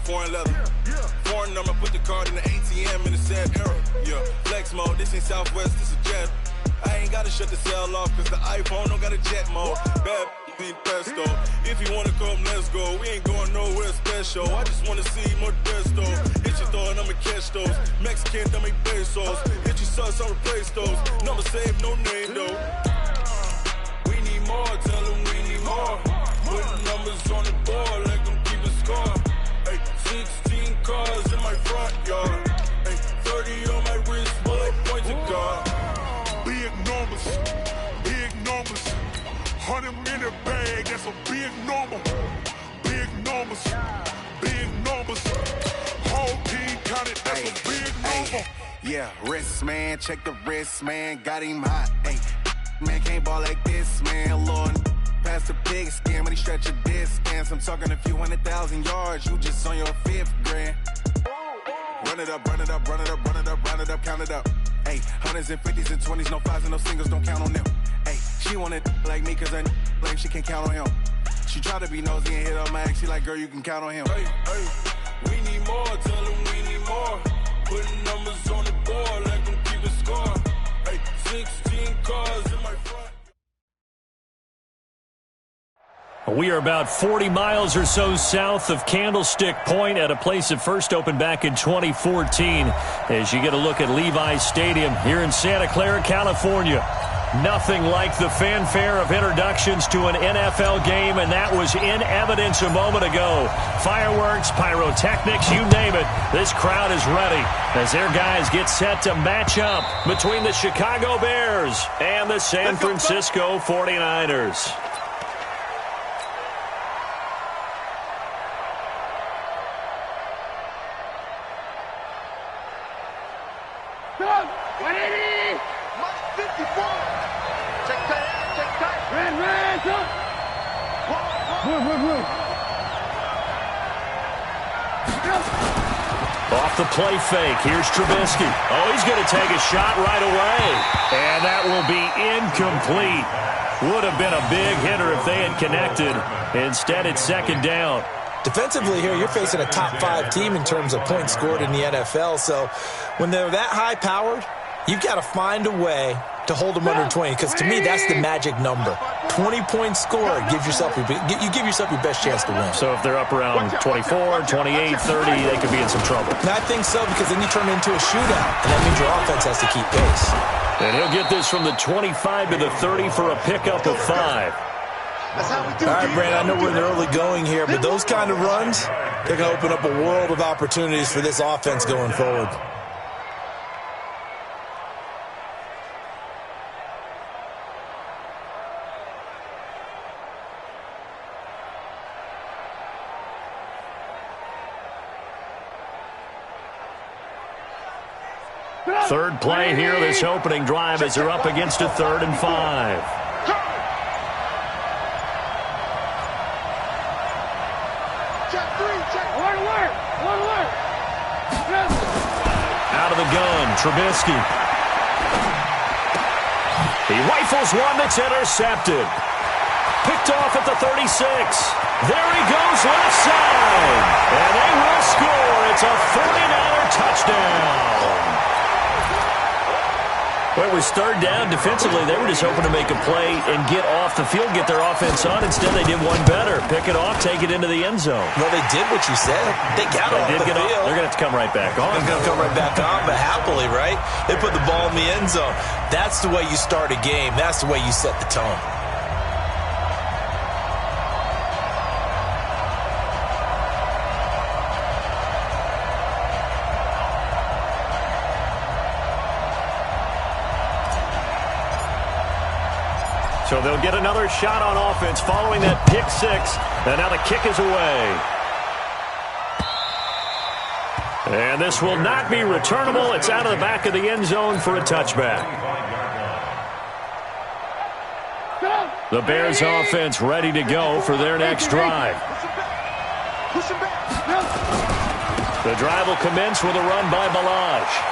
foreign leather. Foreign number, put the card in the ATM in the sad era. Yeah, flex mode, this ain't Southwest, this a jet. I ain't gotta shut the cell off, cause the iPhone don't got a jet mode. Bad ain't pesto. If you wanna come, let's go. We ain't going nowhere special. I just wanna see more desto. Hit your thought, I'ma catch those. Mexican, don't make pesos. Hit your sus, I'll replace those. Number save, no name though. We need more, tell them we need more. Putting numbers on the board, like them keep a score. Ay, 16 cars in my front yard. Ay, 30 on my wrist, bullet points of God. Big numbers, big numbers. 100 minute bag, that's a big number. Big numbers, big numbers. Whole team counted, that's a big number. Yeah, wrist man, check the wrist man, got him hot. Ay, man can't ball like this, man. Lord, past the pig skin when he stretch a distance. I'm talking a few 100,000 yards, you just on your 5th grand. Run it up, run it up, run it up, run it up, run it up, count it up. Ay, hundreds and 50s and 20s, no 5s and no singles, don't count on them. Ay, she wanted like me cause I blame she can't count on him. She try to be nosy and hit on my ex, she like, girl, you can count on him. Hey, hey, we need more, tell them we need more. Putting numbers on the board, like them keep a score. Hey, 16 cars in my front. We are about 40 miles or so south of Candlestick Point at a place that first opened back in 2014 as you get a look at Levi's Stadium here in Santa Clara, California. Nothing like the fanfare of introductions to an NFL game, and that was in evidence a moment ago. Fireworks, pyrotechnics, you name it. This crowd is ready as their guys get set to match up between the Chicago Bears and the San Francisco 49ers. Off the play fake, here's Trubisky. Oh, he's going to take a shot right away. And that will be incomplete. Would have been a big hitter if they had connected. Instead, it's second down. Defensively here, you're facing a top 5 team in terms of points scored in the NFL. So when they're that high-powered, you've got to find a way to hold them under 20, because to me, that's the magic number. 20 points scored, you give yourself your best chance to win. So if they're up around 24, 28, 30, they could be in some trouble. And I think so, because then you turn it into a shootout, and that means your offense has to keep pace. And he'll get this from the 25 to the 30 for a pickup of 5. All right, Brandon, I know we're in the early going here, but those kind of runs, they're going to open up a world of opportunities for this offense going forward. Third play here, this opening drive as they're up against a 3rd and 5. Out of the gun, Trubisky. He rifles one that's intercepted. Picked off at the 36. There he goes left side. And they will score. It's a 49er touchdown. Well, it was 3rd down. Defensively, they were just hoping to make a play and get off the field, get their offense on. Instead, they did one better. Pick it off, take it into the end zone. Well, they did what you said. They got off the field. They're going to have to come right back on. They're going to come right back on, but happily, right? They put the ball in the end zone. That's the way you start a game. That's the way you set the tone. So they'll get another shot on offense following that pick 6. And now the kick is away. And this will not be returnable. It's out of the back of the end zone for a touchback. The Bears offense ready to go for their next drive. The drive will commence with a run by Ballage.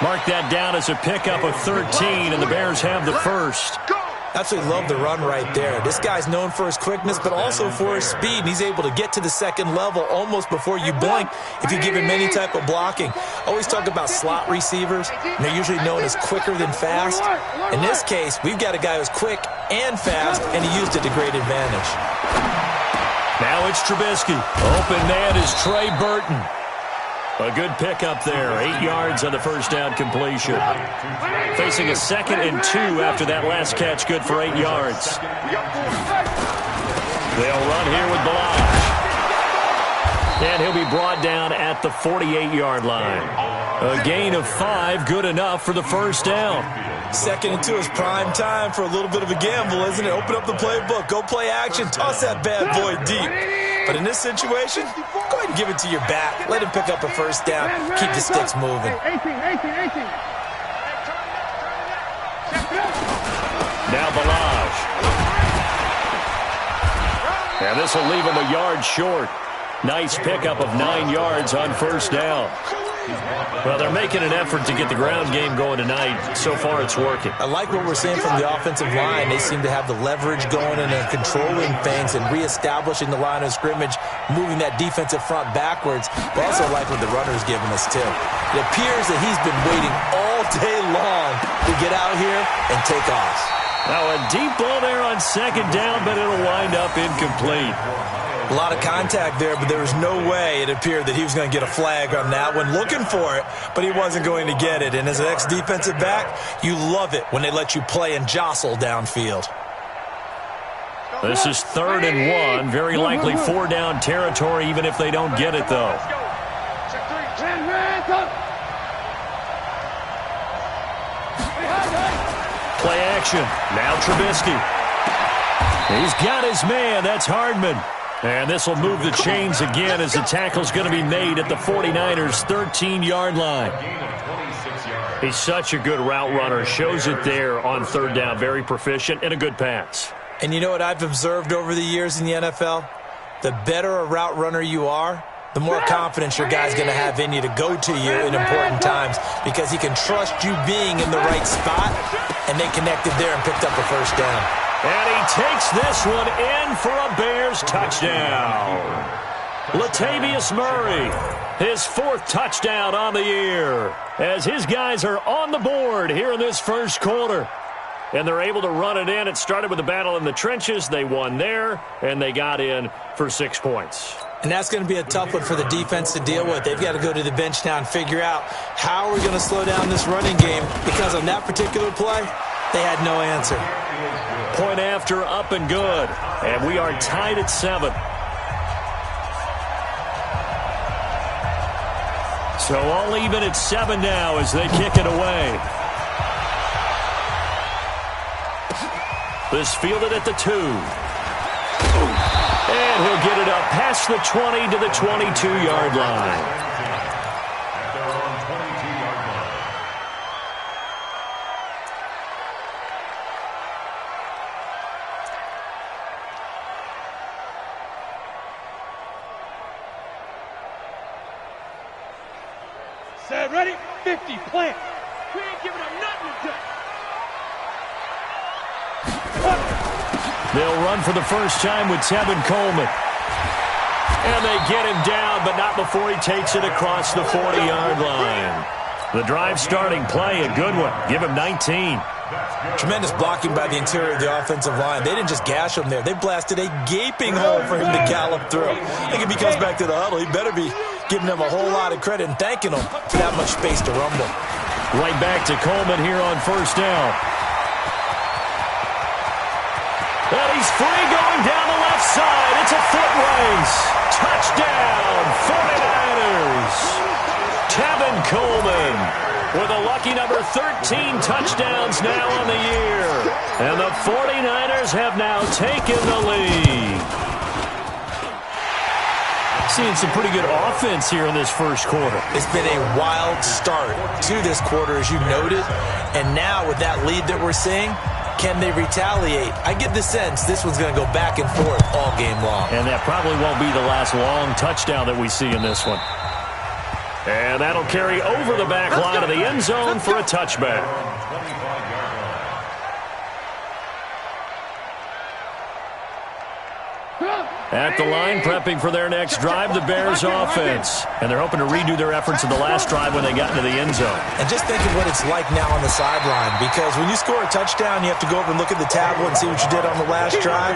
Mark that down as a pickup of 13, and the Bears have the first. Absolutely love the run right there. This guy's known for his quickness, but also for his speed. And he's able to get to the second level almost before you blink if you give him any type of blocking. Always talk about slot receivers, and they're usually known as quicker than fast. In this case, we've got a guy who's quick and fast, and he used it to great advantage. Now it's Trubisky. Open man is Trey Burton. A good pickup there. 8 yards on the first down completion. Facing a 2nd and 2 after that last catch. Good for 8 yards. They'll run here with Balaj. And he'll be brought down at the 48-yard line. A gain of 5, good enough for the first down. 2nd and 2 is prime time for a little bit of a gamble, isn't it? Open up the playbook, go play action, toss that bad boy deep. But in this situation, go ahead and give it to your back. Let him pick up a first down. Keep the sticks moving. Now Balaj. And this will leave him a yard short. Nice pickup of 9 yards on first down. Well, they're making an effort to get the ground game going tonight. So far, it's working. I like what we're seeing from the offensive line. They seem to have the leverage going and they're controlling things and reestablishing the line of scrimmage, moving that defensive front backwards. But also like what the runner's giving us, too. It appears that he's been waiting all day long to get out here and take off. Now, a deep ball there on 2nd down, but it'll wind up incomplete. A lot of contact there, but there was no way it appeared that he was going to get a flag on that one. Looking for it, but he wasn't going to get it. And as an ex-defensive back, you love it when they let you play and jostle downfield. This is 3rd and 1. Very likely 4-down territory, even if they don't get it, though. Play action. Now Trubisky. He's got his man. That's Hardman. And this will move the chains again as the tackle's going to be made at the 49ers' 13-yard line. He's such a good route runner. Shows it there on 3rd down. Very proficient and a good pass. And you know what I've observed over the years in the NFL? The better a route runner you are, the more confidence your guy's going to have in you to go to you in important times because he can trust you being in the right spot, and they connected there and picked up a first down. And he takes this one in for a Bears touchdown. Latavius Murray, his 4th touchdown on the year, as his guys are on the board here in this first quarter. And they're able to run it in. It started with a battle in the trenches. They won there, and they got in for 6 points. And that's going to be a tough one for the defense to deal with. They've got to go to the bench now and figure out how are we going to slow down this running game, because on that particular play, they had no answer. Point after, up and good. And we are tied at 7. So all even at 7 now as they kick it away. This fielded at the 2. And he'll get it up past the 20 to the 22-yard line. Set, ready, 50, plant. We ain't giving them nothing to do. They'll run for the first time with Tevin Coleman. And they get him down, but not before he takes it across the 40-yard line. The drive starting play, a good one. Give him 19. Tremendous blocking by the interior of the offensive line. They didn't just gash him there. They blasted a gaping hole for him to gallop through. I think if he comes back to the huddle, he better be giving them a whole lot of credit and thanking them for that much space to rumble. Right back to Coleman here on first down. And he's free going down the left side. It's a foot race. Touchdown, 49ers. Tevin Coleman with a lucky number 13 touchdowns now on the year. And the 49ers have now taken the lead. Seeing some pretty good offense here in this first quarter. It's been a wild start to this quarter, as you noted. And now with that lead that we're seeing, can they retaliate? I get the sense this one's going to go back and forth all game long. And that probably won't be the last long touchdown that we see in this one. And that'll carry over the back line of the end zone for a touchback. At the line, prepping for their next drive, the Bears offense. And they're hoping to redo their efforts in the last drive when they got into the end zone. And just think of what it's like now on the sideline, because when you score a touchdown, you have to go over and look at the tablet and see what you did on the last drive.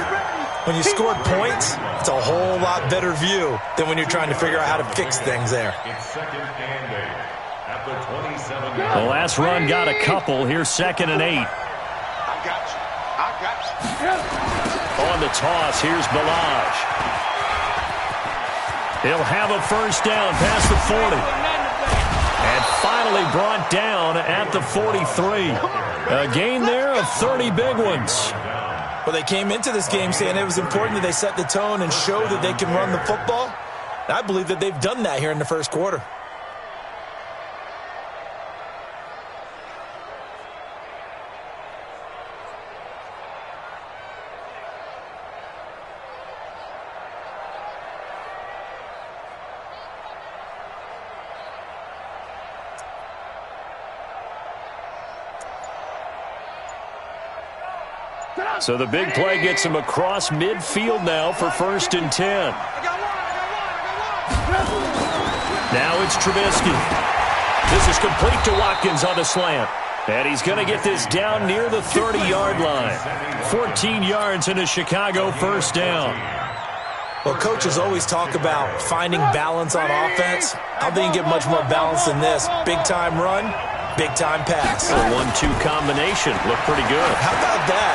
When you scored points, it's a whole lot better view than when you're trying to figure out how to fix things there. The last run got a couple. Here's 2nd and 8. On the toss, here's Williegeez. He'll have a first down past the 40. And finally brought down at the 43. A gain there of 30 big ones. Well, they came into this game saying it was important that they set the tone and show that they can run the football. And I believe that they've done that here in the first quarter. So the big play gets him across midfield now for 1st and 10. Now it's Trubisky. This is complete to Watkins on the slant. And he's going to get this down near the 30-yard line. 14 yards in a Chicago first down. Well, coaches always talk about finding balance on offense. I don't think you get much more balance than this. Big-time run, big-time pass. A 1-2 combination. Looked pretty good. How about that?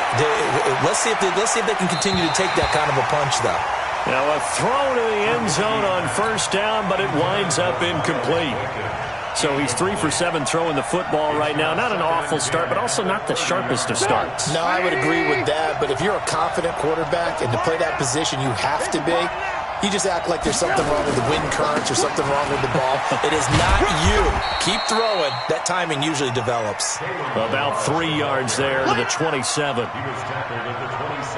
Let's see if they can continue to take that kind of a punch, though. Now a throw to the end zone on first down, but it winds up incomplete. So he's 3 for 7 throwing the football right now. Not an awful start, but also not the sharpest of starts. No, I would agree with that. But if you're a confident quarterback and to play that position, you have to be. You just act like there's something wrong with the wind currents or something wrong with the ball. It is not you. Keep throwing. That timing usually develops. About 3 yards there to the 27.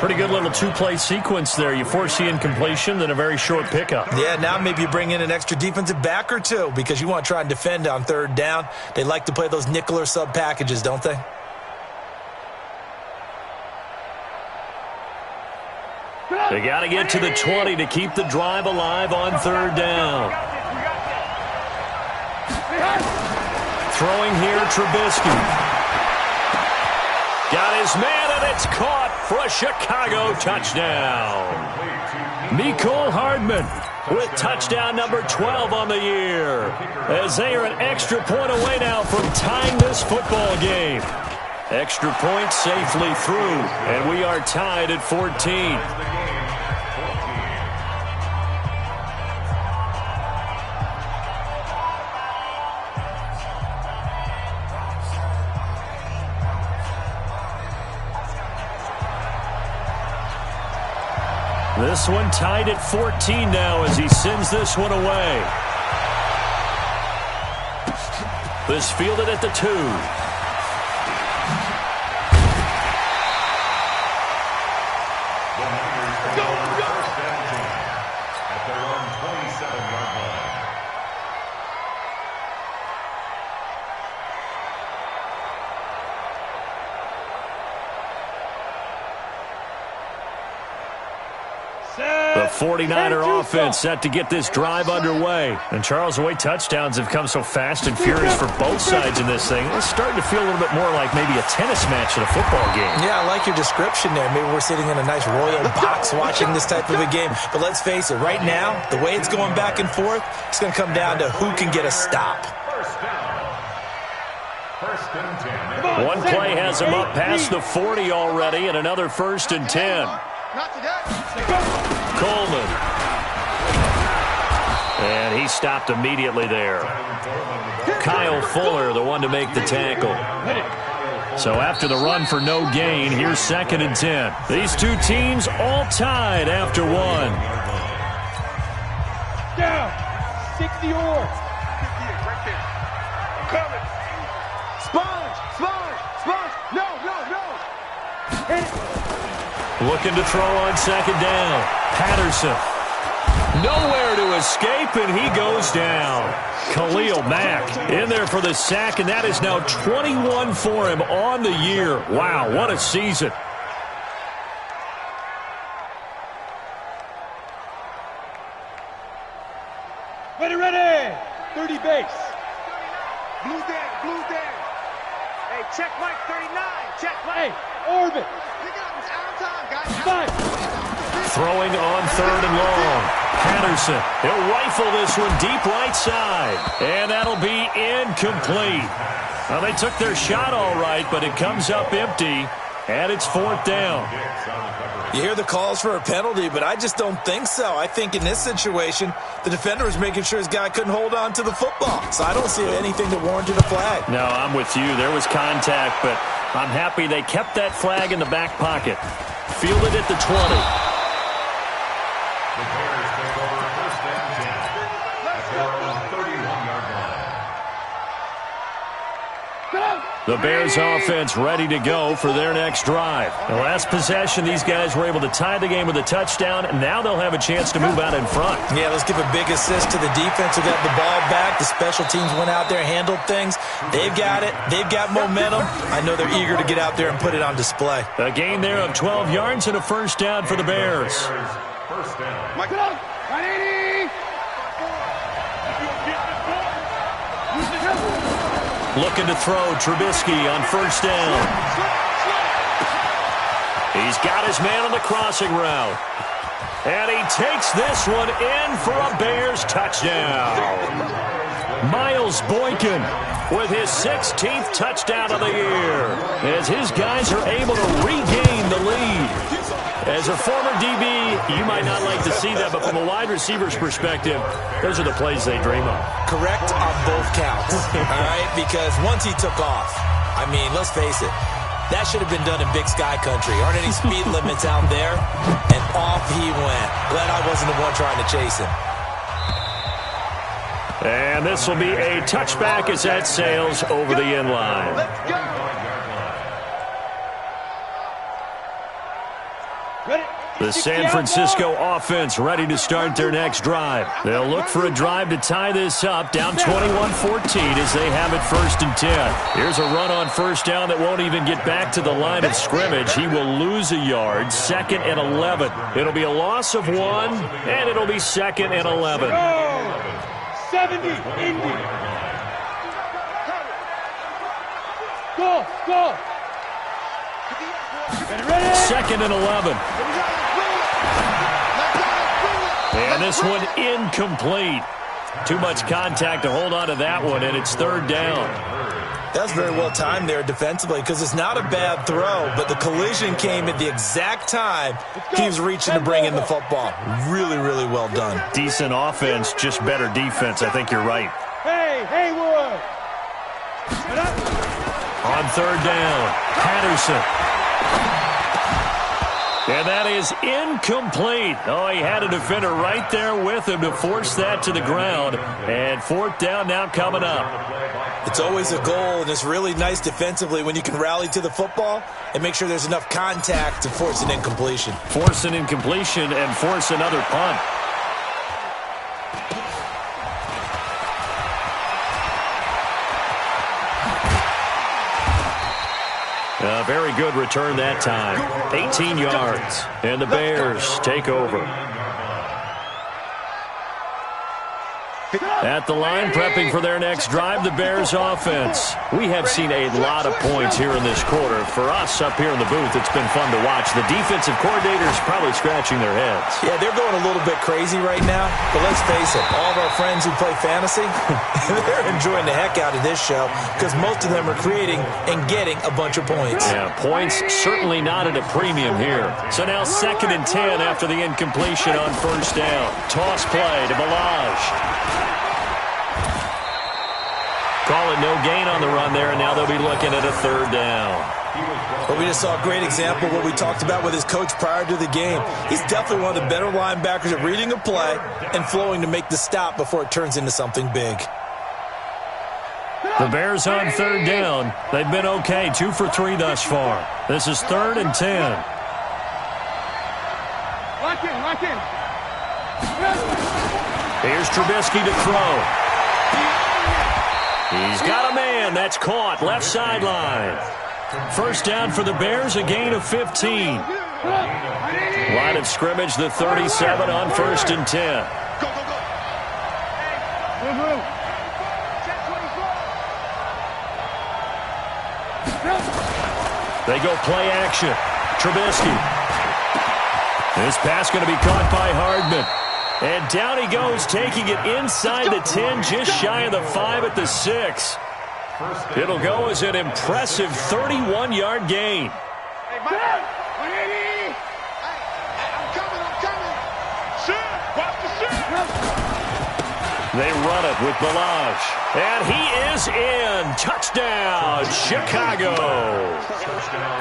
Pretty good little 2-play sequence there. You force the incompletion, then a very short pickup. Yeah, now maybe you bring in an extra defensive back or two because you want to try and defend on 3rd down. They like to play those nickel or sub packages, don't they? They got to get to the 20 to keep the drive alive on 3rd down. Throwing here, Trubisky. Got his man, and it's caught for a Chicago touchdown. Mecole Hardman with touchdown number 12 on the year, as they are an extra point away now from tying this football game. Extra point safely through, and we are tied at 14. This one tied at 14 now as he sends this one away. This fielded at the 2. The 49er offense set to get this drive underway. And Charles, the way touchdowns have come so fast and furious for both sides in this thing, it's starting to feel a little bit more like maybe a tennis match in a football game. Yeah, I like your description there. Maybe we're sitting in a nice royal box watching this type of a game. But let's face it, right now, the way it's going back and forth, it's going to come down to who can get a stop. One play has him up past the 40 already, and another 1st and 10. Coleman. And he stopped immediately there. Kyle Fuller, the one to make the tackle. So after the run for no gain, here's 2nd and 10. These two teams all tied after one. Down. 60 or. Coming. Sponge. No. Hit it. Looking to throw on 2nd down. Patterson. Nowhere to escape, and he goes down. Khalil Mack in there for the sack, and that is now 21 for him on the year. Wow, what a season. Ready. 30 base. Blue down. Hey, check Mike 39. Check Mike. Hey, orbit. Five. Throwing on third and long. Patterson, he'll rifle this one deep right side. And that'll be incomplete. Well, they took their shot all right, but it comes up empty, and it's fourth down. You hear the calls for a penalty, but I just don't think so. I think in this situation, the defender was making sure his guy couldn't hold on to the football. So I don't see anything that warranted a flag. No, I'm with you. There was contact, but I'm happy they kept that flag in the back pocket. Fielded at the 20. The Bears take over first and 10. At their own 31-yard line. The Bears offense ready to go for their next drive. The last possession, these guys were able to tie the game with a touchdown, and now they'll have a chance to move out in front. Yeah, let's give a big assist to the defense who got the ball back. The special teams went out there, handled things. They've got it. They've got momentum. I know they're eager to get out there and put it on display. A gain there of 12 yards and a first down for the Bears. First down. Mike it up. 180. Looking to throw Trubisky on first down. He's got his man on the crossing route. And he takes this one in for a Bears touchdown. Miles Boykin with his 16th touchdown of the year as his guys are able to regain the lead. As a former DB, you might not like to see that, but from a wide receiver's perspective, those are the plays they dream of. Correct on both counts, all right? Because once he took off, I mean, let's face it, that should have been done in Big Sky Country. Aren't any speed limits out there? And off he went. Glad I wasn't the one trying to chase him. And this will be a touchback as that sails over the end line. Let's go. Ready. The San Francisco offense ready to start their next drive. They'll look for a drive to tie this up, down 21-14 as they have it first and 10. Here's a run on first down that won't even get back to the line of scrimmage. He will lose a yard, second and 11. It'll be a loss of 1, and it'll be second and 11. 70, Indy. Go. Ready. Second and 11. And this one incomplete. Too much contact to hold on to that one, and it's third down. That's very well timed there defensively because it's not a bad throw, but the collision came at the exact time he was reaching to bring in the football. Really, really well done. Decent offense, just better defense. I think you're right. Hey, Haywood. On third down, Patterson. And that is incomplete. Oh, he had a defender right there with him to force that to the ground. And fourth down now coming up. It's always a goal, and it's really nice defensively when you can rally to the football and make sure there's enough contact to force an incompletion. Force an incompletion and force another punt. A very good return that time. 18 yards. And the Bears take over. At the line, prepping for their next drive, the Bears offense. We have seen a lot of points here in this quarter. For us up here in the booth, it's been fun to watch. The defensive coordinators probably scratching their heads. Yeah, they're going a little bit crazy right now. But let's face it, all of our friends who play fantasy, they're enjoying the heck out of this show because most of them are creating and getting a bunch of points. Yeah, points certainly not at a premium here. So now second and 10 after the incompletion on first down. Toss play to Millage. Call it no gain on the run there, and now they'll be looking at a third down. Well, we just saw a great example of what we talked about with his coach prior to the game. He's definitely one of the better linebackers at reading a play and flowing to make the stop before it turns into something big. The Bears on third down. They've been okay, 2 for 3 thus far. This is third and 10. Lock in. Here's Trubisky to throw. He's got a man. That's caught. Left sideline. First down for the Bears, a gain of 15. Line of scrimmage, the 37 on first and 10. They go play action. Trubisky. This pass going to be caught by Hardman. And down he goes, taking it inside the 10, just shy of the 5 at the 6. It'll go as an impressive 31-yard gain. Hey, Mike. 180. I'm coming. Sit. Watch the sit. They run it with Ballage. And he is in. Touchdown, Chicago.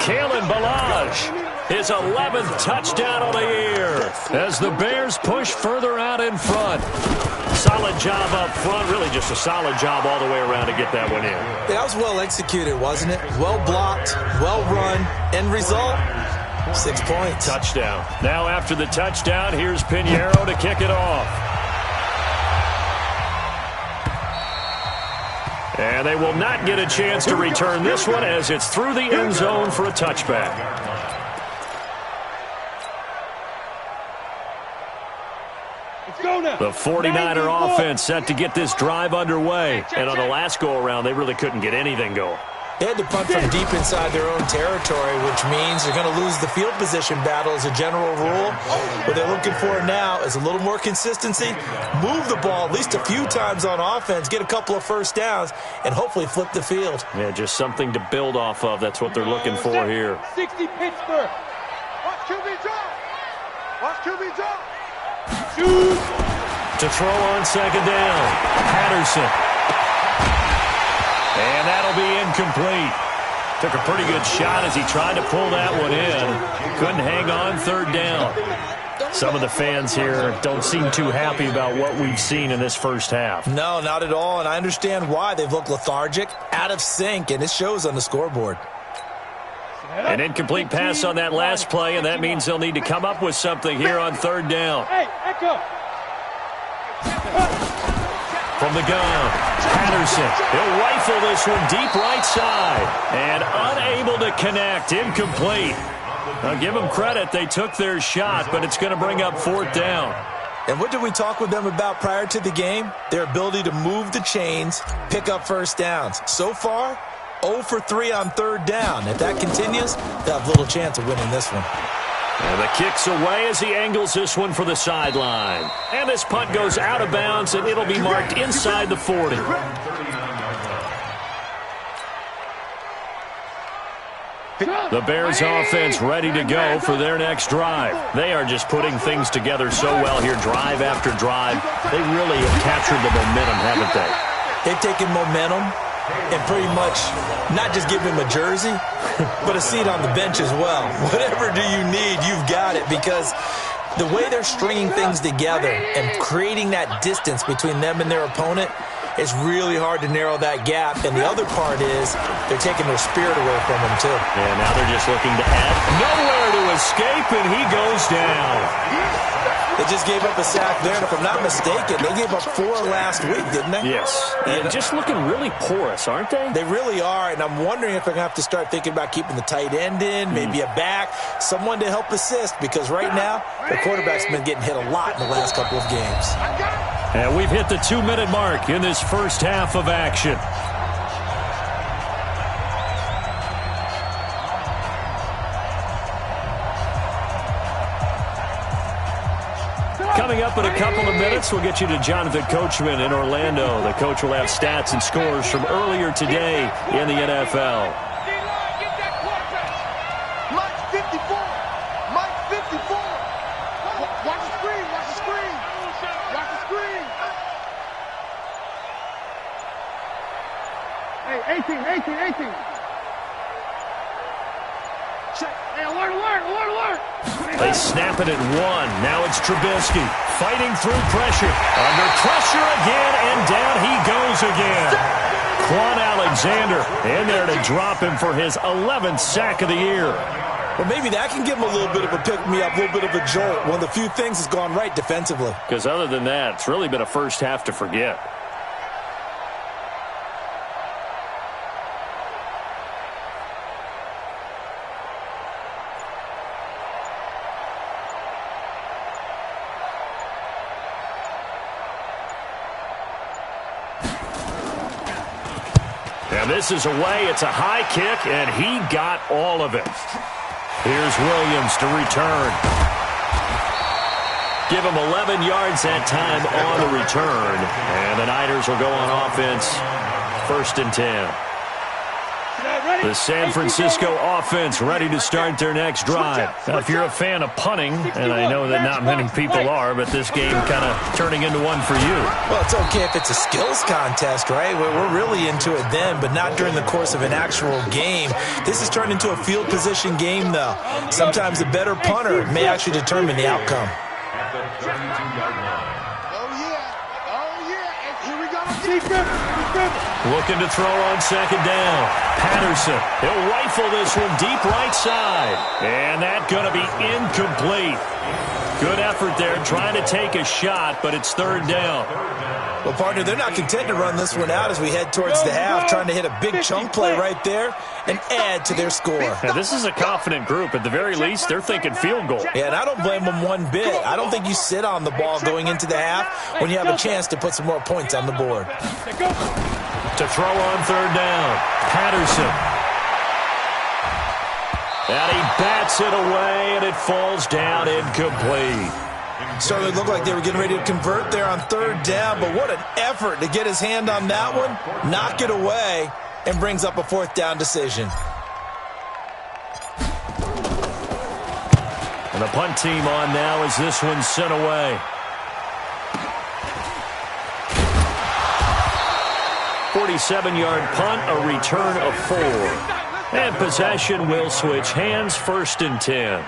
Kalen Ballage. His 11th touchdown of the year as the Bears push further out in front. Solid job up front. Really just a solid job all the way around to get that one in. That was well executed, wasn't it? Well blocked, well run. End result, 6 points. Touchdown. Now after the touchdown, here's Pinheiro to kick it off. And they will not get a chance to return this one as it's through the end zone for a touchback. The 49er offense set to get this drive underway. And on the last go-around, they really couldn't get anything going. They had to punt from deep inside their own territory, which means they're going to lose the field position battle as a general rule. What they're looking for now is a little more consistency, move the ball at least a few times on offense, get a couple of first downs, and hopefully flip the field. Yeah, just something to build off of. That's what they're looking for here. 60 Pittsburgh. Watch QB drop. Watch QB drop. Shoot. To throw on second down, Patterson. And that'll be incomplete. Took a pretty good shot as he tried to pull that one in. Couldn't hang on third down. Some of the fans here don't seem too happy about what we've seen in this first half. No, not at all, and I understand why. They've looked lethargic, out of sync, and it shows on the scoreboard. An incomplete pass on that last play, and that means they'll need to come up with something here on third down. Hey, Echo. From the gun, Patterson. He'll rifle this one deep right side. And unable to connect. Incomplete. I'll give them credit. They took their shot, but it's going to bring up fourth down. And what did we talk with them about prior to the game? Their ability to move the chains, pick up first downs. So far, 0 for 3 on third down. If that continues, they'll have little chance of winning this one. And the kick's away as he angles this one for the sideline. And this punt goes out of bounds, and it'll be marked inside the 40. The Bears offense ready to go for their next drive. They are just putting things together so well here, drive after drive. They really have captured the momentum, haven't they? They've taken momentum and pretty much not just give him a jersey, but a seat on the bench as well. Whatever do you need, you've got it, because the way they're stringing things together and creating that distance between them and their opponent, it's really hard to narrow that gap. And the other part is they're taking their spirit away from them, too. And now they're just looking to add nowhere to escape, and he goes down. They just gave up a sack there, and if I'm not mistaken, they gave up 4 last week, didn't they? Yes. And just looking really porous, aren't they? They really are, and I'm wondering if they're going to have to start thinking about keeping the tight end in, maybe a back, someone to help assist, because right now, the quarterback's been getting hit a lot in the last couple of games. And we've hit the 2-minute mark in this first half of action. Coming up in a couple of minutes, we'll get you to Jonathan Coachman in Orlando. The coach will have stats and scores from earlier today in the NFL. Mike 54. Mike 54. Watch the screen. Watch the screen. Watch the screen. Hey, 18. Check. Hey, alert. They snap it at 1. Now it's Trubisky fighting through pressure. Under pressure again, and down he goes again. Quan Alexander in there to drop him for his 11th sack of the year. Well, maybe that can give him a little bit of a pick-me-up, a little bit of a jolt. One of the few things that's gone right defensively. Because other than that, it's really been a first half to forget. And this is away. It's a high kick, and he got all of it. Here's Williams to return. Give him 11 yards that time on the return. And the Niners will go on offense. 1st and 10. The San Francisco offense ready to start their next drive. Now, if you're a fan of punting, and I know that not many people are, but this game kind of turning into one for you. Well, it's okay if it's a skills contest, right? We're really into it then, but not during the course of an actual game. This has turned into a field position game, though. Sometimes a better punter may actually determine the outcome. At the 32-yard line. Looking to throw on 2nd down. Patterson, he'll rifle this one deep right side. And that's going to be incomplete. Good effort there, trying to take a shot, but it's 3rd down. Well, partner, they're not content to run this one out as we head towards the half, trying to hit a big chunk play right there and add to their score. Now, this is a confident group. At the very least, they're thinking field goal. Yeah, and I don't blame them one bit. I don't think you sit on the ball going into the half when you have a chance to put some more points on the board. To throw on 3rd down, Patterson. And he bats it away, and it falls down incomplete. Certainly looked like they were getting ready to convert there on 3rd down, but what an effort to get his hand on that one, knock it away, and brings up a 4th down decision. And the punt team on now as this one's sent away. 47-yard punt, a return of 4. And possession will switch hands, 1st and 10.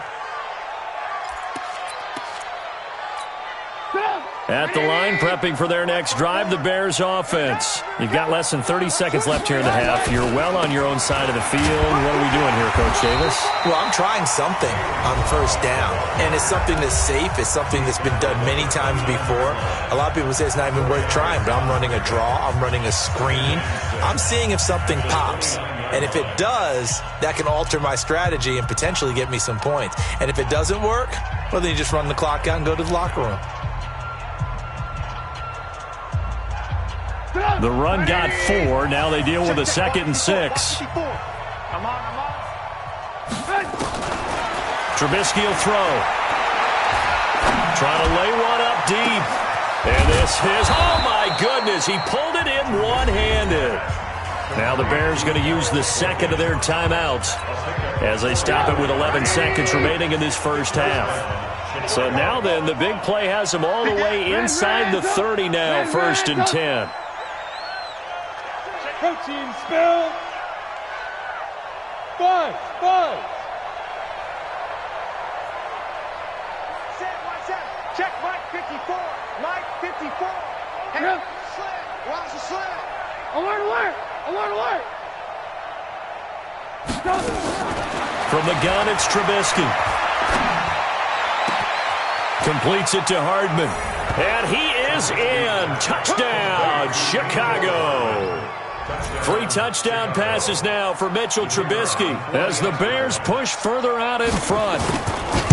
At the line, prepping for their next drive, the Bears offense. You've got less than 30 seconds left here in the half. You're well on your own side of the field. What are we doing here, Coach Davis? Well, I'm trying something on 1st down, and it's something that's safe. It's something that's been done many times before. A lot of people say it's not even worth trying, but I'm running a draw. I'm running a screen. I'm seeing if something pops. And if it does, that can alter my strategy and potentially get me some points. And if it doesn't work, well, then you just run the clock out and go to the locker room. The run got 4. Now they deal with a 2nd and 6. Trubisky will throw. Trying to lay one up deep. And this is, oh my goodness, he pulled it in one-handed. Now the Bears going to use the 2nd of their timeouts as they stop it with 11 seconds remaining in this first half. So now then, the big play has them all the way inside the 30 now, 1st and 10. Team spell. 5. Check Mike 54. Mike 54. Hey, slant. Watch the slant. Alert. From the gun, it's Trubisky. Completes it to Hardman. And he is in. Touchdown, Chicago. 3 touchdown passes now for Mitchell Trubisky as the Bears push further out in front.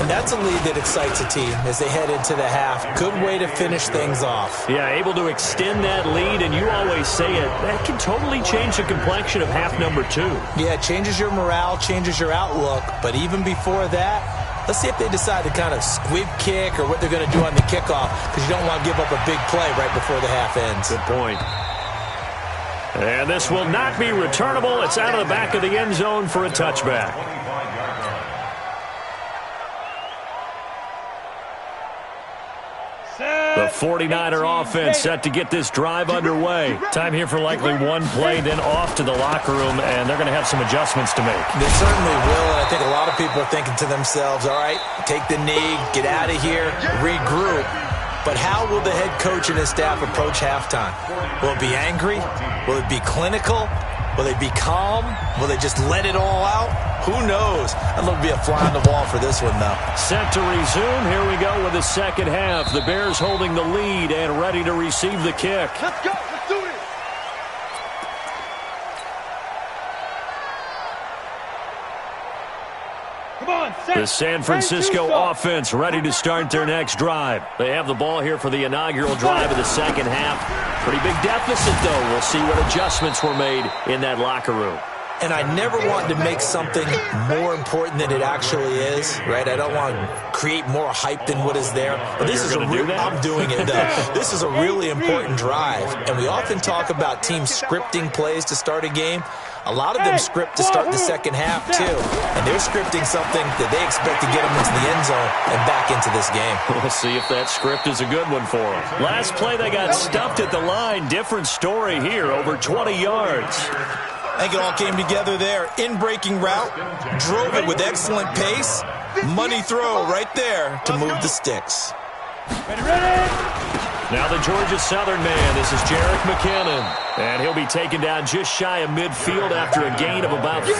And that's a lead that excites a team as they head into the half. Good way to finish things off. Yeah, able to extend that lead, and you always say it, that can totally change the complexion of half number 2. Yeah, it changes your morale, changes your outlook, but even before that, let's see if they decide to kind of squib kick or what they're going to do on the kickoff, because you don't want to give up a big play right before the half ends. Good point. And this will not be returnable. It's out of the back of the end zone for a touchback. The 49er offense set to get this drive underway. Time here for likely one play, then off to the locker room, and they're going to have some adjustments to make. They certainly will, and I think a lot of people are thinking to themselves, all right, take the knee, get out of here, regroup. But how will the head coach and his staff approach halftime? Will it be angry? Will it be clinical? Will they be calm? Will they just let it all out? Who knows? I'd love to be a fly on the wall for this one, though. Set to resume. Here we go with the second half. The Bears holding the lead and ready to receive the kick. Let's go. Let's do this. Come on. The San Francisco offense ready to start their next drive. They have the ball here for the inaugural drive of the second half. Pretty big deficit, though. We'll see what adjustments were made in that locker room. And I never want to make something more important than it actually is, right? I don't want to create more hype than what is there. But this is I'm doing it, though. This is a really important drive. And we often talk about teams scripting plays to start a game. A lot of them script to start the second half, too. And they're scripting something that they expect to get them into the end zone and back into this game. We'll see if that script is a good one for them. Last play, they got stuffed at the line. Different story here, over 20 yards. I think it all came together there. In-breaking route, drove it with excellent pace. Money throw right there to move the sticks. Now the Georgia Southern man, this is Jerick McKinnon. And he'll be taken down just shy of midfield after a gain of about 4.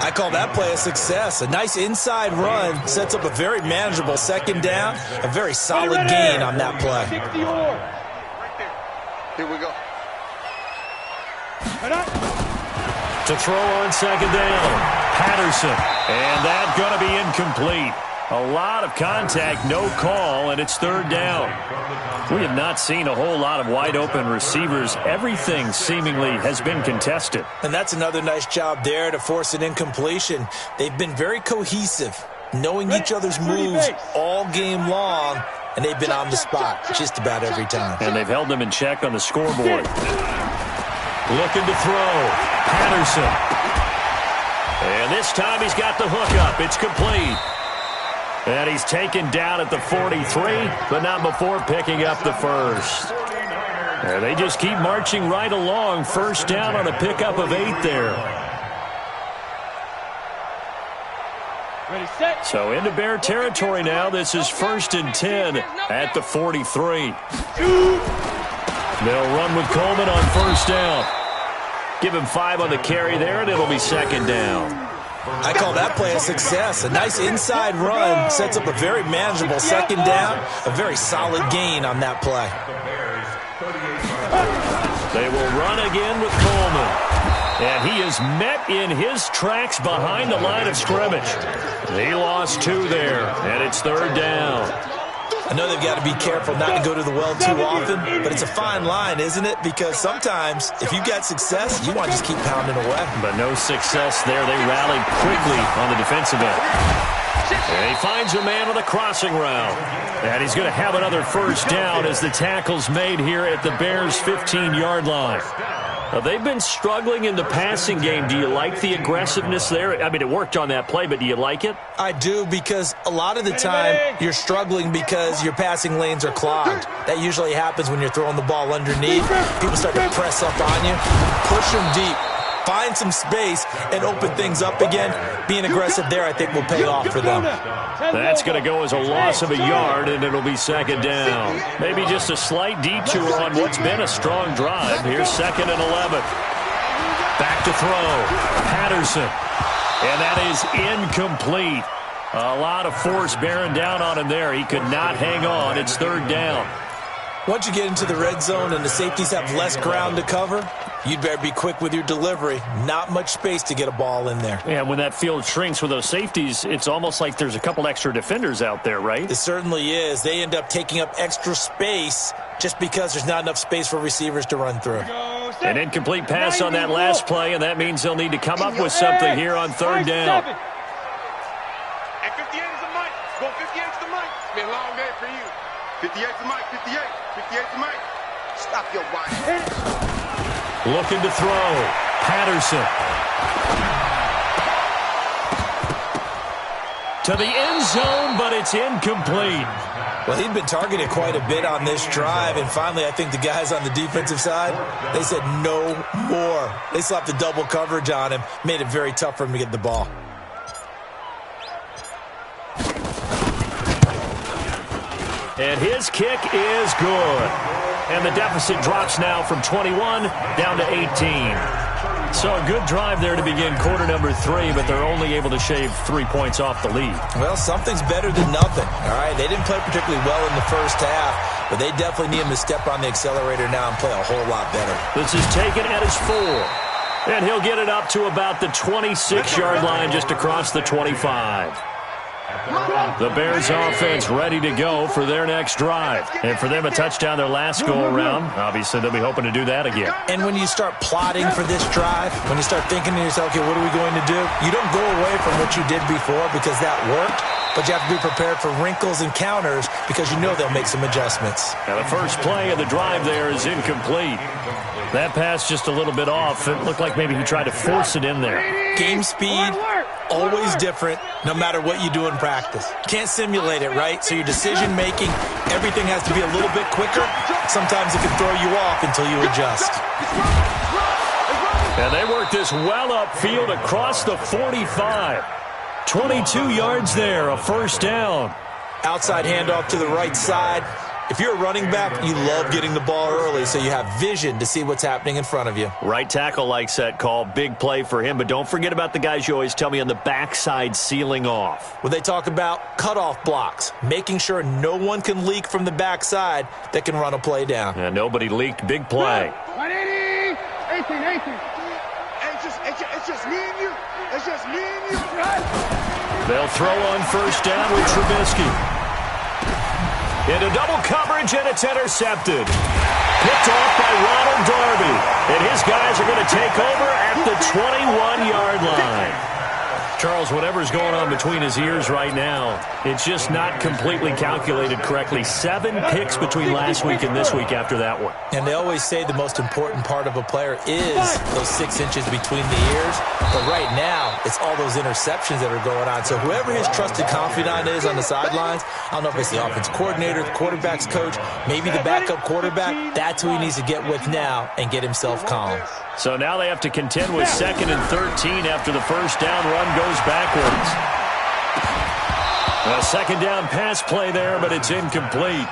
I call that play a success. A nice inside run sets up a very manageable second down. A very solid gain on that play. Here we go. To throw on second down, Patterson. And that's going to be incomplete. A lot of contact, no call, and it's third down. We have not seen a whole lot of wide-open receivers. Everything seemingly has been contested. And that's another nice job there to force an incompletion. They've been very cohesive, knowing each other's moves all game long, and they've been on the spot just about every time. And they've held them in check on the scoreboard. Looking to throw, Patterson. And this time he's got the hook up. It's complete. And he's taken down at the 43, but not before picking up the first. And they just keep marching right along. First down on a pickup of 8 there. So into Bear territory now. This is 1st and 10 at the 43. They'll run with Coleman on first down. Give him 5 on the carry there, and it'll be second down. I call that play a success. A nice inside run sets up a very manageable second down. A very solid gain on that play. They will run again with Coleman. And he is met in his tracks behind the line of scrimmage. He lost 2 there, and it's third down. I know they've got to be careful not to go to the well too often, but it's a fine line, isn't it? Because sometimes, if you've got success, you want to just keep pounding away. But no success there. They rallied quickly on the defensive end. And he finds a man on the crossing route. And he's going to have another first down as the tackle's made here at the Bears' 15-yard line. Now, they've been struggling in the passing game. Do you like the aggressiveness there? I mean, it worked on that play, but do you like it? I do, because a lot of the time you're struggling because your passing lanes are clogged. That usually happens when you're throwing the ball underneath. People start to press up on you. Push them deep. Find some space and open things up again. Being aggressive there, I think, will pay off for them. That's going to go as a loss of a yard, and it'll be second down. Maybe just a slight detour on what's been a strong drive. Here's 2nd and 11. Back to throw. Patterson. And that is incomplete. A lot of force bearing down on him there. He could not hang on. It's third down. Once you get into the red zone and the safeties have less ground to cover, you'd better be quick with your delivery. Not much space to get a ball in there. Yeah, when that field shrinks with those safeties, it's almost like there's a couple extra defenders out there, right? It certainly is. They end up taking up extra space just because there's not enough space for receivers to run through. An incomplete pass on that last play, and that means they'll need to come up with something here on third down. And 58 is the mic. Go 58 is the mic. It's been a long day for you. 58 is the mic. 58. 58 is the mic. Stop your watch. Looking to throw. Patterson. To the end zone, but it's incomplete. Well, he'd been targeted quite a bit on this drive, and finally I think the guys on the defensive side, they said no more. They slapped the double coverage on him, made it very tough for him to get the ball. And his kick is good. And the deficit drops now from 21 down to 18. So a good drive there to begin quarter number 3, but they're only able to shave 3 points off the lead. Well, something's better than nothing, all right? They didn't play particularly well in the first half, but they definitely need him to step on the accelerator now and play a whole lot better. This is taken at his 4. And he'll get it up to about the 26-yard line, just across the 25. The Bears offense ready to go for their next drive. And for them, a touchdown their last go-around. Obviously, they'll be hoping to do that again. And when you start plotting for this drive, when you start thinking to yourself, okay, what are we going to do? You don't go away from what you did before because that worked, but you have to be prepared for wrinkles and counters because you know they'll make some adjustments. Now, the first play of the drive there is incomplete. That pass just a little bit off. It looked like maybe he tried to force it in there. Game speed, always different, no matter what you do in practice. Can't simulate it, right? So your decision-making, everything has to be a little bit quicker. Sometimes it can throw you off until you adjust. And they work this well upfield across the 45. 22 yards there, a first down. Outside handoff to the right side. If you're a running back, you love getting the ball early so you have vision to see what's happening in front of you. Right tackle likes that call. Big play for him, but don't forget about the guys you always tell me on the backside sealing off. When they talk about cutoff blocks, making sure no one can leak from the backside that can run a play down. And nobody leaked. Big play. 180, 18. It's just me and you. It's just me and you. They'll throw on first down with Trubisky. Into double coverage, and it's intercepted. Picked off by Ronald Darby. And his guys are going to take over at the 21-yard line. Charles, whatever's going on between his ears right now, it's just not completely calculated correctly. 7 picks between last week and this week after that one. And they always say the most important part of a player is those 6 inches between the ears. But right now, it's all those interceptions that are going on. So whoever his trusted confidant is on the sidelines, I don't know if it's the offense coordinator, the quarterback's coach, maybe the backup quarterback, that's who he needs to get with now and get himself calm. So now they have to contend with 2nd and 13 after the first down run goes backwards. A second down pass play there, but it's incomplete.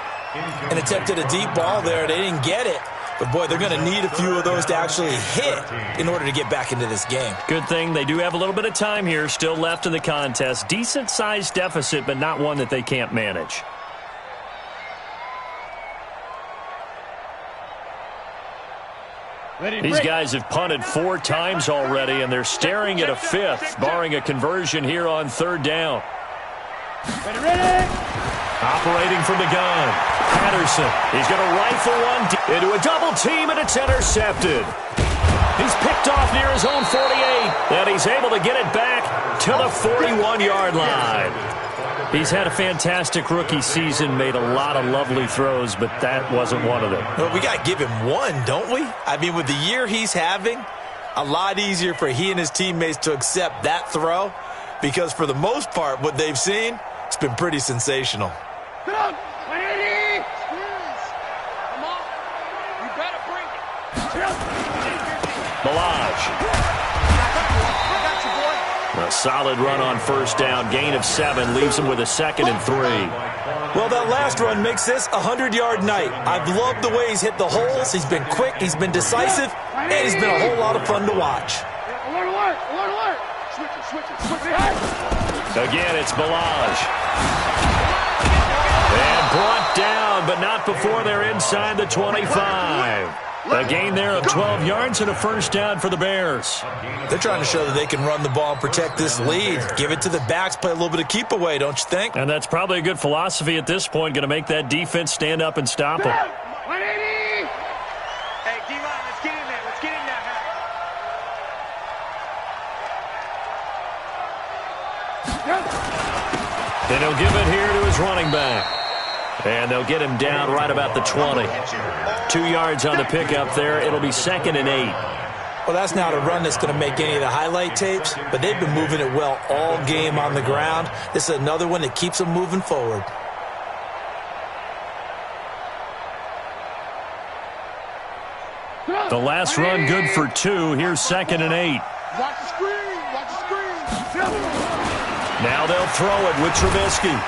And attempted a deep ball there. They didn't get it. But, boy, they're going to need a few of those to actually hit in order to get back into this game. Good thing they do have a little bit of time here still left in the contest. Decent-sized deficit, but not one that they can't manage. These guys have punted 4 times already, and they're staring at a 5th, barring a conversion here on 3rd down. Operating from the gun, Patterson. He's going to rifle one into a double team, and it's intercepted. He's picked off near his own 48, and he's able to get it back to the 41-yard line. He's had a fantastic rookie season, made a lot of lovely throws, but that wasn't one of them. Well, we got to give him one, don't we? I mean, with the year he's having, a lot easier for he and his teammates to accept that throw because for the most part, what they've seen, it's been pretty sensational. Come on, 180. Come on. You better bring it. Millage. A solid run on first down. Gain of 7 leaves him with a 2nd and 3. Well, that last run makes this a 100-yard night. I've loved the way he's hit the holes. He's been quick. He's been decisive. And he's been a whole lot of fun to watch. Alert. Switch it. Again, it's Millage. And brought down, but not before they're inside the 25. A gain there of 12 yards and a first down for the Bears. They're trying to show that they can run the ball and protect this lead. Give it to the backs, play a little bit of keep away, don't you think? And that's probably a good philosophy at this point, going to make that defense stand up and stop them. 180. Hey, D-line, let's get in there. Let's get in there. Then he'll give it here to his running back. And they'll get him down right about the 20. 2 yards on the pickup there. It'll be 2nd and 8. Well, that's not a run that's going to make any of the highlight tapes, but they've been moving it well all game on the ground. This is another one that keeps them moving forward. The last run good for 2. Here's 2nd and 8. Watch the screen. Now they'll throw it with Trubisky.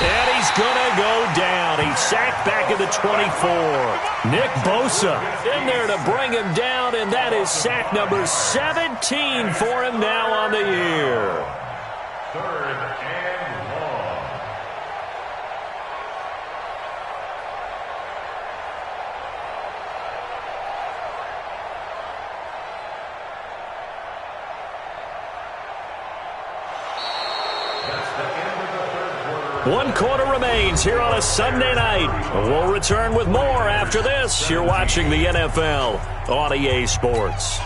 And he's going to go down. He's sacked back at the 24. Nick Bosa in there to bring him down, and that is sack number 17 for him now on the year. 3rd and long. One quarter remains here on a Sunday night. We'll return with more after this. You're watching the NFL on EA Sports.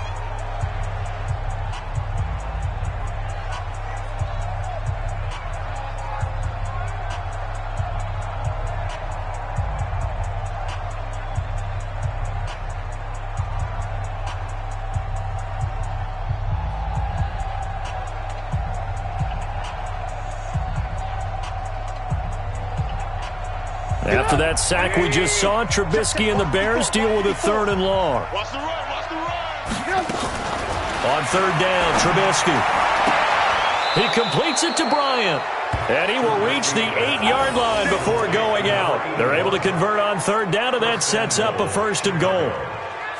After that sack we just saw, Trubisky and the Bears deal with a 3rd and long. Watch the run, watch the run. On 3rd down, Trubisky. He completes it to Bryant. And he will reach the 8-yard line before going out. They're able to convert on 3rd down, and that sets up a 1st and goal.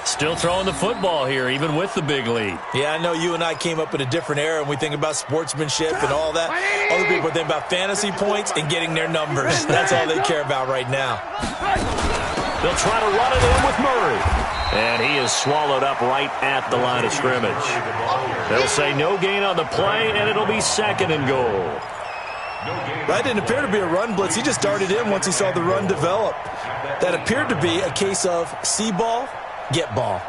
Still throwing the football here, even with the big lead. Yeah, I know you and I came up in a different era, and we think about sportsmanship and all that. Other people think about fantasy points and getting their numbers. That's all they care about right now. They'll try to run it in with Murray. And he is swallowed up right at the line of scrimmage. They'll say no gain on the play, and it'll be 2nd and goal. That didn't appear to be a run blitz. He just darted in once he saw the run develop. That appeared to be a case of see ball, get ball.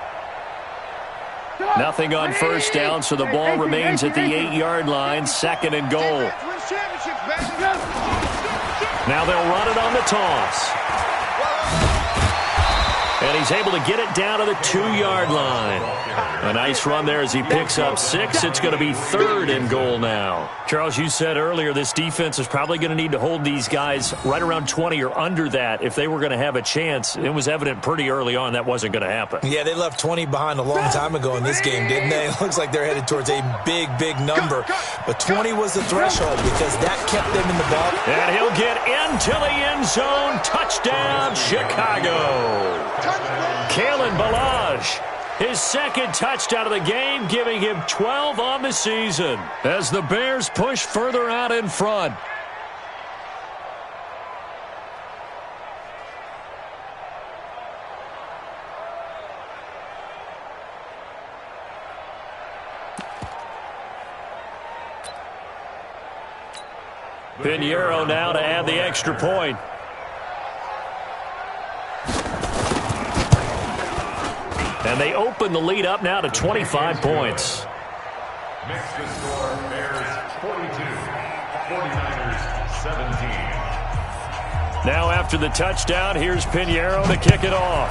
Nothing on 1st down, so the ball remains at the 8-yard line, 2nd and goal. Now they'll run it on the toss. And he's able to get it down to the 2-yard line. A nice run there as he picks up 6. It's going to be 3rd and goal now. Charles, you said earlier this defense is probably going to need to hold these guys right around 20 or under that if they were going to have a chance. It was evident pretty early on that wasn't going to happen. Yeah, they left 20 behind a long time ago in this game, didn't they? It looks like they're headed towards a big, big number. But 20 was the threshold because that kept them in the ball. And he'll get into the end zone. Touchdown, Chicago. Kalen Ballage, his 2nd touchdown of the game, giving him 12 on the season as the Bears push further out in front. Pinheiro now to add the extra point. And they open the lead up now to 25 points. Makes the score Bears 42, 49ers 17. Now after the touchdown, here's Pinheiro to kick it off.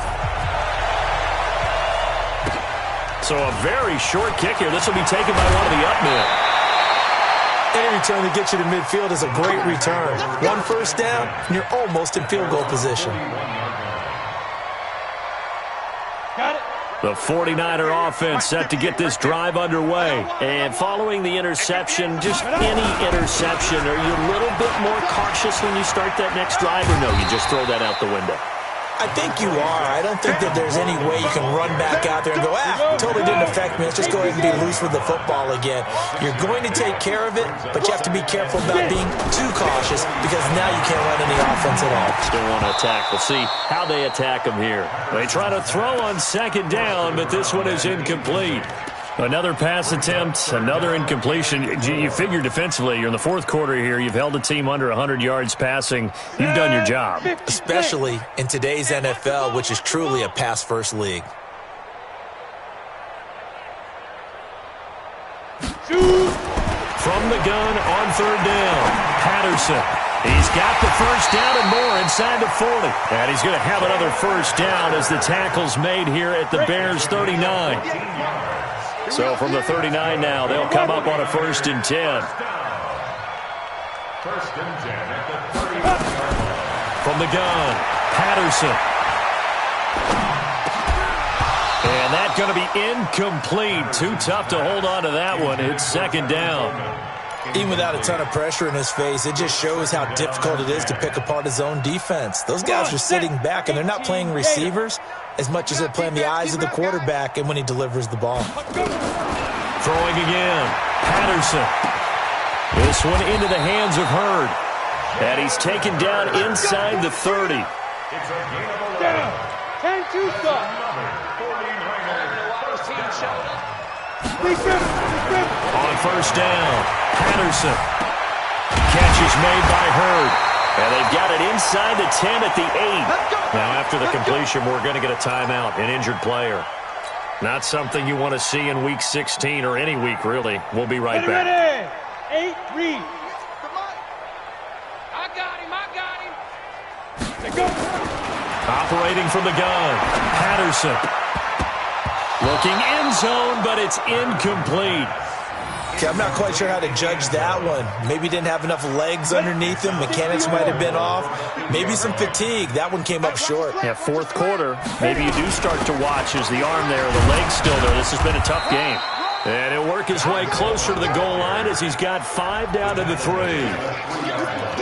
So a very short kick here. This will be taken by one of the up men. Any return that gets you to midfield is a great return. 1 1st down, and you're almost in field goal position. Got it. The 49er offense set to get this drive underway. And following the interception, just any interception, are you a little bit more cautious when you start that next drive, or no, you just throw that out the window? I think you are. I don't think that there's any way you can run back out there and go, totally didn't affect me. Let's just go ahead and be loose with the football again. You're going to take care of it, but you have to be careful about being too cautious because now you can't run any offense at all. Still want to attack. We'll see how they attack them here. They try to throw on 2nd down, but this one is incomplete. Another pass attempt, another incompletion. You figure defensively, you're in the 4th quarter here. You've held a team under 100 yards passing. You've done your job. Especially in today's NFL, which is truly a pass-first league. From the gun on 3rd down, Patterson. He's got the 1st down and more inside the 40. And he's going to have another 1st down as the tackle's made here at the Bears' 39. So from the 39 now, they'll come up on a 1st and 10. 1st and 10 at the 31-yard line. From the gun, Patterson. And that's going to be incomplete. Too tough to hold on to that one. It's 2nd down. Even without a ton of pressure in his face, it just shows how difficult it is to pick apart his own defense. Those guys are sitting back, and they're not playing receivers as much as they're playing the eyes of the quarterback and when he delivers the ball. Throwing again, Patterson. This one into the hands of Hurd. And he's taken down inside the 30. It's a gain of 11. 10-2 stop. On 1st down, Patterson. Catch is made by Hurd. And they've got it inside the 10 at the 8. Now, after the completion, we're going to get a timeout, an injured player. Not something you want to see in Week 16 or any week, really. We'll be right back. Ready. 8, read. I got him. Let's go. Operating from the gun, Patterson. Looking end zone, but it's incomplete. Okay, I'm not quite sure how to judge that one. Maybe didn't have enough legs underneath him. Mechanics might have been off. Maybe some fatigue. That one came up short. Yeah, fourth quarter. Maybe you do start to watch as the arm there, the leg's still there. This has been a tough game. And he'll work his way closer to the goal line as he's got 5 down to the 3.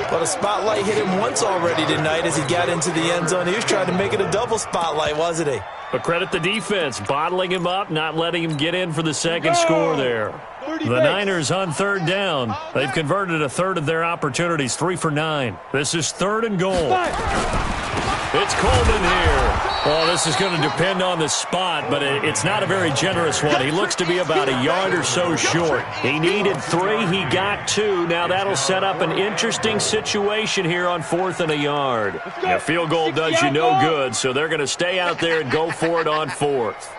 Well, the spotlight hit him once already tonight as he got into the end zone. He was trying to make it a double spotlight, wasn't he? But credit the defense, bottling him up, not letting him get in for the second score there. The Niners on 3rd down. They've converted a third of their opportunities, 3 for 9. This is 3rd and goal. It's Coleman here. Well, this is going to depend on the spot, but it's not a very generous one. He looks to be about a yard or so short. He needed 3. He got 2. Now that'll set up an interesting situation here on 4th and a yard. A field goal does you no good, so they're going to stay out there and go for it on 4th.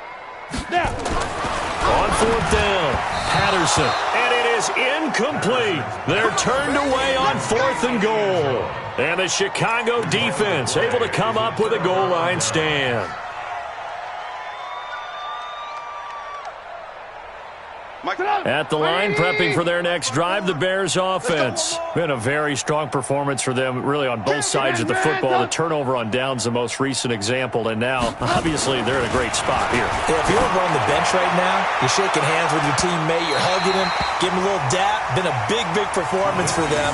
On 4th down, Patterson, and it is incomplete. They're turned away on 4th and goal. And the Chicago defense able to come up with a goal line stand. At the line, prepping for their next drive, the Bears offense. Been a very strong performance for them, really, on both sides of the football. The turnover on downs, the most recent example, and now, obviously, they're in a great spot here. Yeah, if you're over on the bench right now, you're shaking hands with your teammate, you're hugging him, giving him a little dap. Been a big, big performance for them.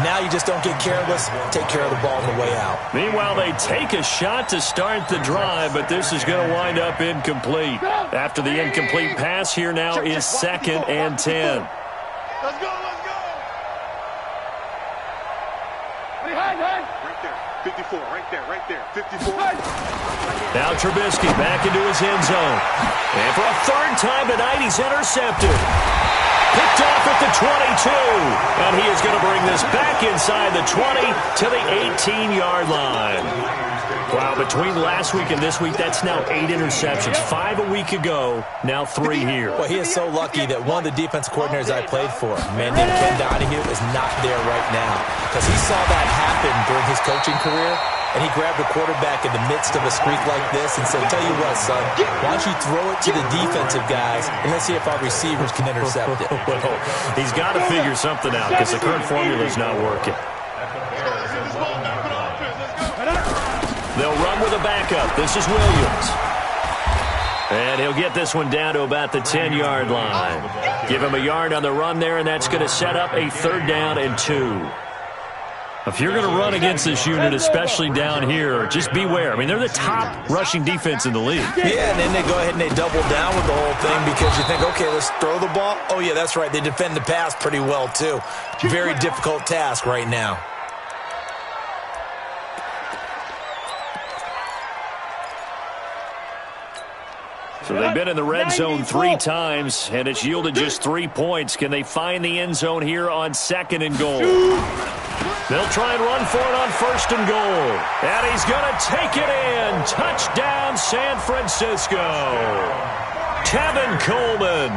Now you just don't get careless, take care of the ball on the way out. Meanwhile, they take a shot to start the drive, but this is going to wind up incomplete. After the incomplete pass, here now is 2nd and 10. Let's go. Right there. 54, right there. 54. Now Trubisky back into his end zone. And for a 3rd time tonight, he's intercepted. Picked off at the 22. And he is going to bring this back inside the 20 to the 18-yard line. Wow, between last week and this week, that's now 8 interceptions. 5 a week ago, now 3 here. Well, he is so lucky that one of the defense coordinators I played for, a man named Ken Donahue, is not there right now. Because he saw that happen during his coaching career, and he grabbed a quarterback in the midst of a streak like this and said, tell you what, son, why don't you throw it to the defensive guys, and let's see if our receivers can intercept it. Well, he's got to figure something out because the current formula is not working. They'll run with a backup. This is Williams. And he'll get this one down to about the 10-yard line. Give him a yard on the run there, and that's going to set up a 3rd down and 2. If you're going to run against this unit, especially down here, just beware. I mean, they're the top rushing defense in the league. Yeah, and then they go ahead and they double down with the whole thing because you think, okay, let's throw the ball. Oh, yeah, that's right. They defend the pass pretty well, too. Very difficult task right now. So they've been in the red zone 3 times, and it's yielded just 3 points. Can they find the end zone here on 2nd and goal? They'll try and run for it on 1st and goal. And he's going to take it in. Touchdown, San Francisco. Tevin Coleman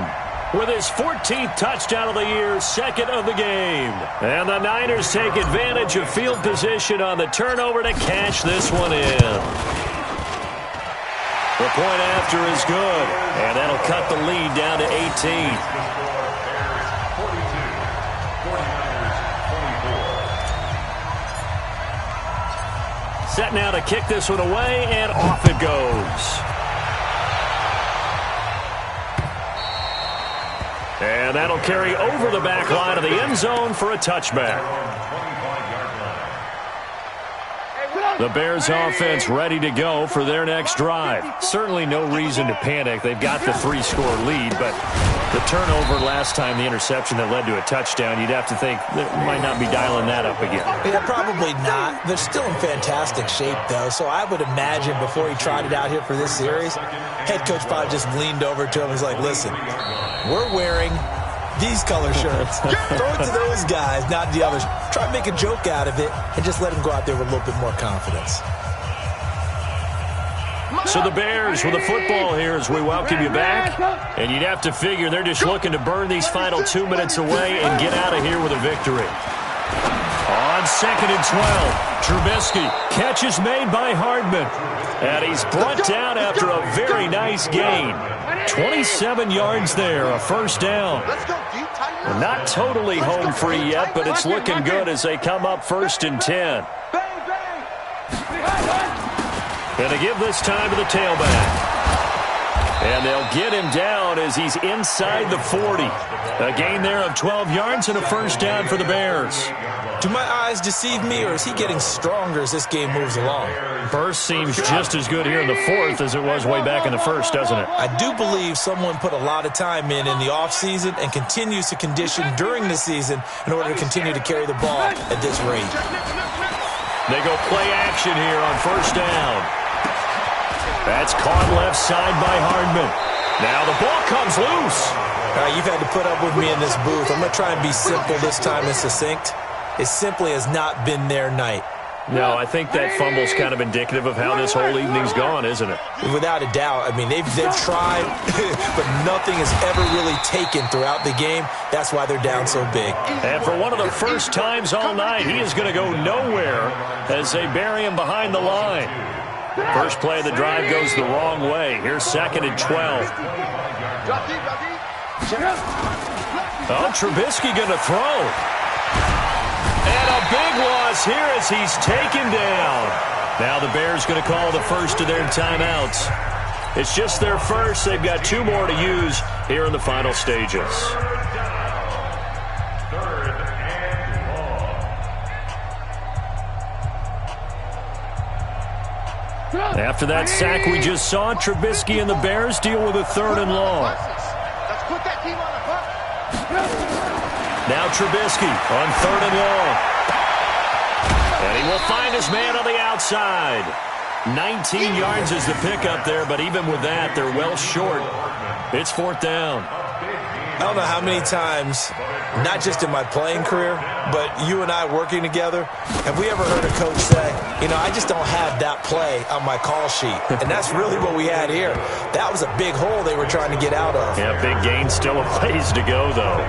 with his 14th touchdown of the year, 2nd of the game. And the Niners take advantage of field position on the turnover to cash this one in. The point after is good, and that'll cut the lead down to 18. Set now to kick this one away, and off it goes. And that'll carry over the back line of the end zone for a touchback. The Bears offense ready to go for their next drive. Certainly no reason to panic. They've got the 3-score lead, but the turnover last time, the interception that led to a touchdown, you'd have to think they might not be dialing that up again. Yeah, probably not. They're still in fantastic shape, though, so I would imagine before he trotted out here for this series, head coach probably just leaned over to him and was like, listen, we're wearing these color shirts. Throw it to those guys, not the others. Try to make a joke out of it and just let them go out there with a little bit more confidence. So the Bears with the football here as we welcome you back. And you'd have to figure they're just looking to burn these final 2 minutes away and get out of here with a victory. On 2nd and 12, Trubisky. Catch is made by Hardman. And he's brought down after a very nice gain. 27 yards there, a first down. Not totally home free yet, but it's looking good as they come up 1st and 10. And they give this time to the tailback. And they'll get him down as he's inside the 40. A gain there of 12 yards and a first down for the Bears. Do my eyes deceive me, or is he getting stronger as this game moves along? Burst seems just as good here in the 4th as it was way back in the 1st, doesn't it? I do believe someone put a lot of time in the offseason and continues to condition during the season in order to continue to carry the ball at this rate. They go play action here on first down. That's caught left side by Hardman. Now the ball comes loose. You've had to put up with me in this booth. I'm going to try and be simple this time and succinct. It simply has not been their night. No, I think that fumble's kind of indicative of how this whole evening's gone, isn't it? Without a doubt. I mean, they've tried, but nothing has ever really taken throughout the game. That's why they're down so big. And for one of the first times all night, he is going to go nowhere as they bury him behind the line. First play of the drive goes the wrong way. Here's 2nd and 12. Oh, Trubisky going to throw. And a big loss here as he's taken down. Now the Bears going to call the first of their timeouts. It's just their first. They've got 2 more to use here in the final stages. After that sack we just saw, Trubisky and the Bears deal with a 3rd and long. Now Trubisky on 3rd and long. And he will find his man on the outside. 19 yards is the pickup there, but even with that, they're well short. It's 4th down. I don't know how many times, not just in my playing career, but you and I working together, have we ever heard a coach say, you know, I just don't have that play on my call sheet. And that's really what we had here. That was a big hole they were trying to get out of. Yeah, big gain, still a ways to go, though.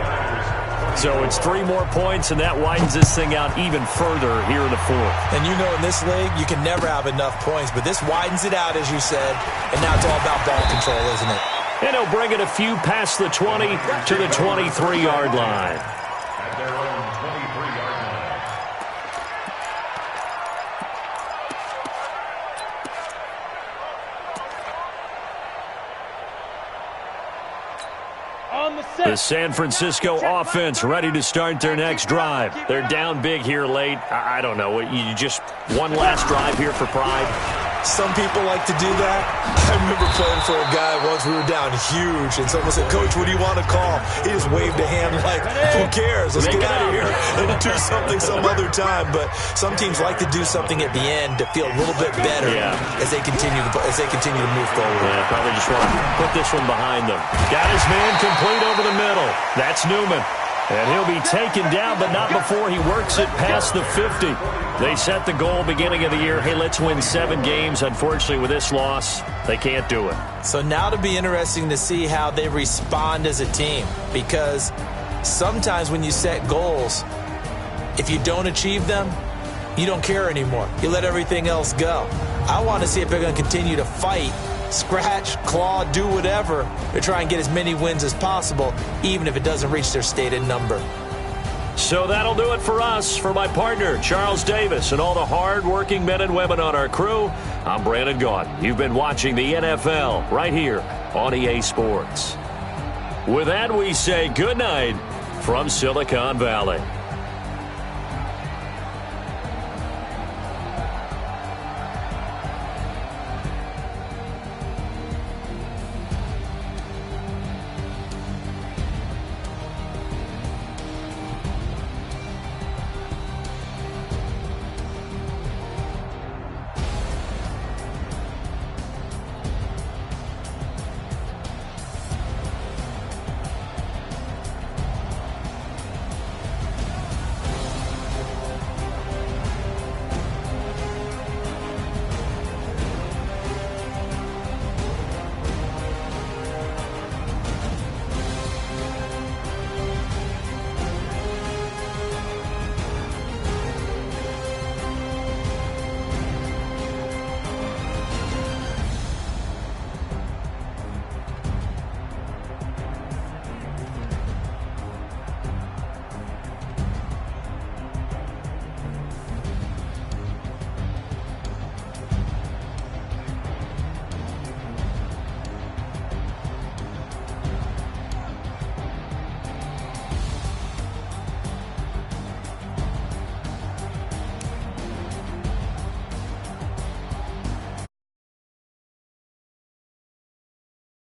So it's 3 more points, and that widens this thing out even further here in the 4th. And you know in this league, you can never have enough points, but this widens it out, as you said, and now it's all about ball control, isn't it? And he'll bring it a few past the 20 to the 23-yard line. The San Francisco offense ready to start their next drive. They're down big here late. I don't know. You just one last drive here for pride. Some people like to do that. I remember playing for a guy once. We were down huge, and someone said, Coach, what do you want to call? He just waved a hand like, who cares? Let's get out of here and do something some other time. But some teams like to do something at the end to feel a little bit better as they continue to move forward. Yeah, probably just want to put this one behind them. Got his man complete over the middle. That's Newman. And he'll be taken down, but not before he works it past the 50. They set the goal beginning of the year, hey, let's win 7 games. Unfortunately, with this loss, they can't do it. So now it'll be interesting to see how they respond as a team, because sometimes when you set goals, if you don't achieve them, you don't care anymore. You let everything else go. I want to see if they're going to continue to fight, scratch, claw, do whatever to try and get as many wins as possible, even if it doesn't reach their stated number. So that'll do it for us. For my partner, Charles Davis, and all the hard-working men and women on our crew, I'm Brandon Gaudin. You've been watching the NFL right here on EA Sports. With that, we say good night from Silicon Valley.